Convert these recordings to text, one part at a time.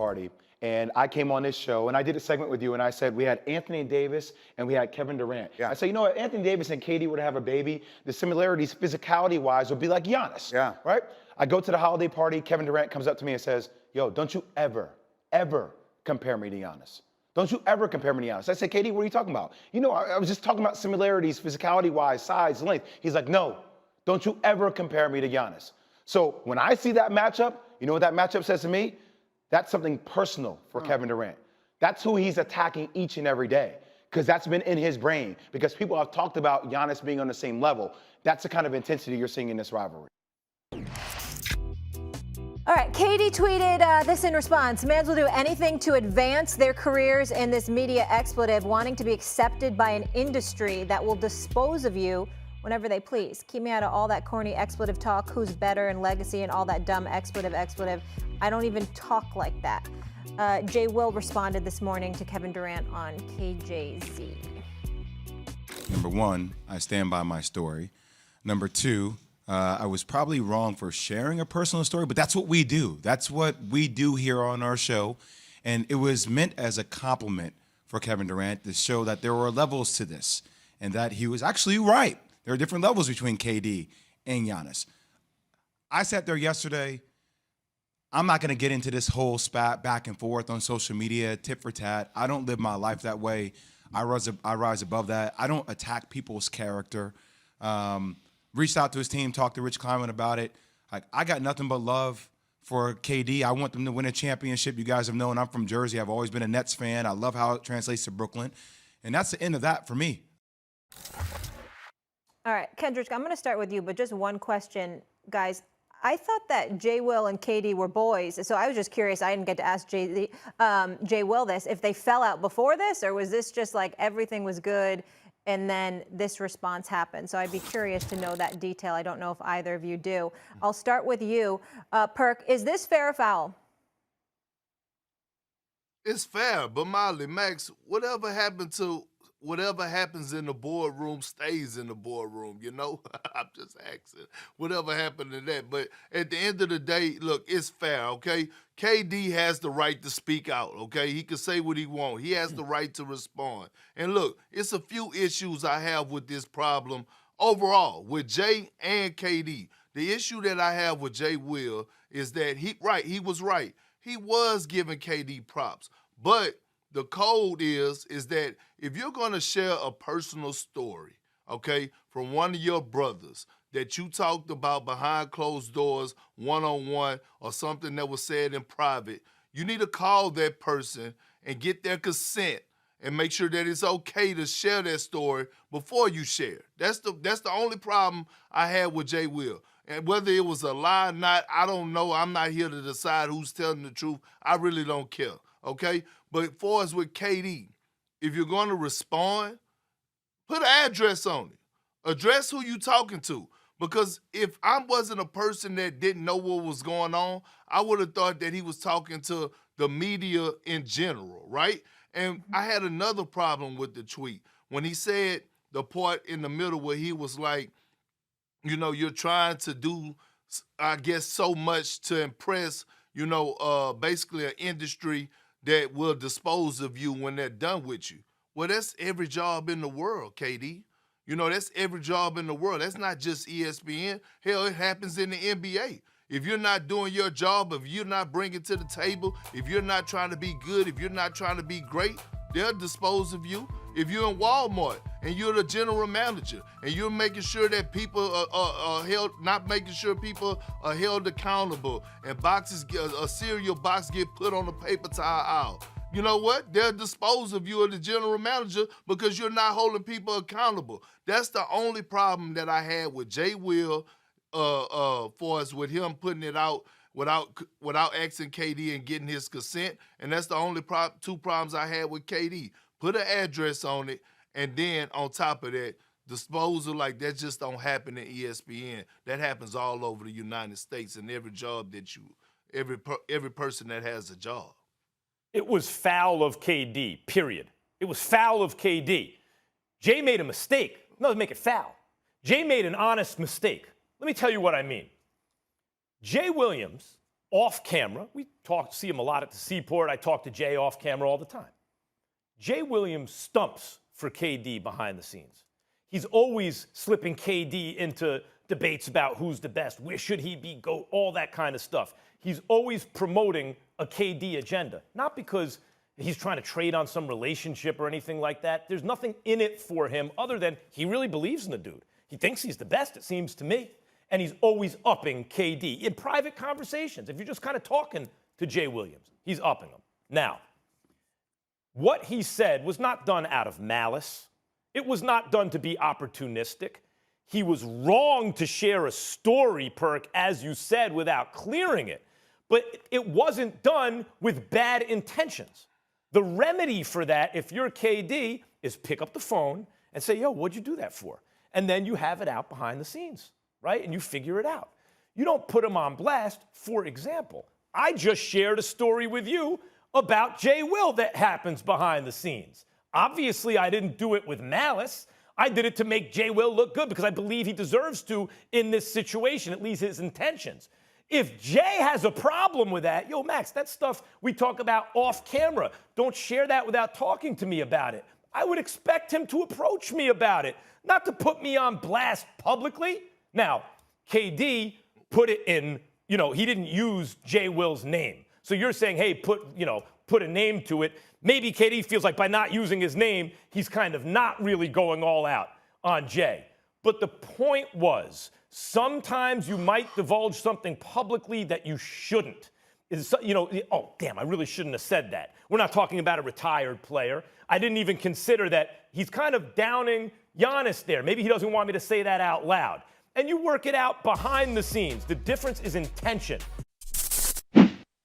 party. And I came on this show and I did a segment with you and I said we had Anthony Davis and we had Kevin Durant. Yeah. I said, you know what, Anthony Davis and KD were to have a baby, the similarities physicality-wise would be like Giannis. Yeah. Right? I go to the holiday party, Kevin Durant comes up to me and says, yo, don't you ever compare me to Giannis. Don't you ever compare me to Giannis. I said, KD, what are you talking about? You know, I was just talking about similarities physicality-wise, size, length. He's like, no, don't you ever compare me to Giannis. So when I see that matchup, you know what that matchup says to me? That's something personal for Kevin Durant. That's who he's attacking each and every day because that's been in his brain because people have talked about Giannis being on the same level. That's the kind of intensity you're seeing in this rivalry. All right, Katie tweeted this in response. Mans will do anything to advance their careers in this media expletive, wanting to be accepted by an industry that will dispose of you whenever they please. Keep me out of all that corny expletive talk, who's better and legacy and all that dumb expletive. I don't even talk like that. Jay Will responded this morning to Kevin Durant on KJZ. Number one, I stand by my story. Number two, I was probably wrong for sharing a personal story, but that's what we do. That's what we do here on our show. And it was meant as a compliment for Kevin Durant to show that there were levels to this and that he was actually right. There are different levels between KD and Giannis. I sat there yesterday. I'm not going to get into this whole spat back and forth on social media, tit for tat. I don't live my life that way. I rise above that. I don't attack people's character. Reached out to his team, talked to Rich Kleiman about it. I got nothing but love for KD. I want them to win a championship. You guys have known I'm from Jersey. I've always been a Nets fan. I love how it translates to Brooklyn. And that's the end of that for me. All right, Kendrick, I'm going to start with you, but just one question, guys. I thought that Jay Will and KD were boys, so I was just curious. I didn't get to ask Jay Will this, if they fell out before this, or was this just like everything was good and then this response happened? So I'd be curious to know that detail. I don't know if either of you do. I'll start with you. Perk, is this fair or foul? It's fair, but Molly, Max, whatever happens in the boardroom stays in the boardroom, you know? I'm just asking. Whatever happened to that. But at the end of the day, look, it's fair, okay? KD has the right to speak out, okay? He can say what he wants. He has the right to respond. And look, it's a few issues I have with this problem overall with Jay and KD. The issue that I have with Jay Will is that he was right. He was giving KD props. But the code is that if you're going to share a personal story, okay, from one of your brothers that you talked about behind closed doors, one-on-one, or something that was said in private, you need to call that person and get their consent and make sure that it's okay to share that story before you share. That's the only problem I had with Jay Will. And whether it was a lie or not, I don't know. I'm not here to decide who's telling the truth. I really don't care, okay? But for us with KD, if you're going to respond, put an address on it. Address who you talking to. Because if I wasn't a person that didn't know what was going on, I would have thought that he was talking to the media in general, right? And I had another problem with the tweet. When he said the part in the middle where he was like, you know, you're trying to do, I guess, so much to impress, you know, basically an industry that will dispose of you when they're done with you. Well, that's every job in the world, KD. You know, that's every job in the world. That's not just ESPN. Hell, it happens in the NBA. If you're not doing your job, if you're not bringing to the table, if you're not trying to be good, if you're not trying to be great, they'll dispose of you. If you're in Walmart and you're the general manager and you're making sure that people are held, not making sure people are held accountable and a cereal box get put on the paper towel aisle, you know what? They'll dispose of you as the general manager because you're not holding people accountable. That's the only problem that I had with Jay Will for us with him putting it out without asking KD and getting his consent. And that's the only two problems I had with KD. Put an address on it, and then on top of that, disposal like that just don't happen in ESPN. That happens all over the United States in every job that every person that has a job. It was foul of KD, period. It was foul of KD. Jay made a mistake. No, make it foul. Jay made an honest mistake. Let me tell you what I mean. Jay Williams off camera, we see him a lot at the Seaport. I talk to Jay off camera all the time. Jay Williams stumps for KD behind the scenes. He's always slipping KD into debates about who's the best, where should he be, GOAT, all that kind of stuff. He's always promoting a KD agenda, not because he's trying to trade on some relationship or anything like that. There's nothing in it for him other than he really believes in the dude. He thinks he's the best, it seems to me. And he's always upping KD in private conversations. If you're just kind of talking to Jay Williams, he's upping him. Now, what he said was not done out of malice. It was not done to be opportunistic. He was wrong to share a story, Perk, as you said, without clearing it. But it wasn't done with bad intentions. The remedy for that, if you're KD, is pick up the phone and say, yo, what'd you do that for? And then you have it out behind the scenes, right? And you figure it out. You don't put him on blast. For example, I just shared a story with you about Jay Will that happens behind the scenes. Obviously, I didn't do it with malice. I did it to make Jay Will look good because I believe he deserves to in this situation, at least his intentions. If Jay has a problem with that, yo, Max, that stuff we talk about off camera. Don't share that without talking to me about it. I would expect him to approach me about it, not to put me on blast publicly. Now, KD put it in, he didn't use Jay Will's name. So you're saying, hey, put a name to it. Maybe KD feels like by not using his name, he's kind of not really going all out on Jay. But the point was, sometimes you might divulge something publicly that you shouldn't. Oh, damn, I really shouldn't have said that. We're not talking about a retired player. I didn't even consider that he's kind of downing Giannis there. Maybe he doesn't want me to say that out loud. And you work it out behind the scenes. The difference is intention.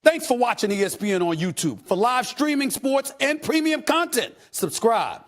Thanks for watching ESPN on YouTube. For live streaming, sports, and premium content, subscribe.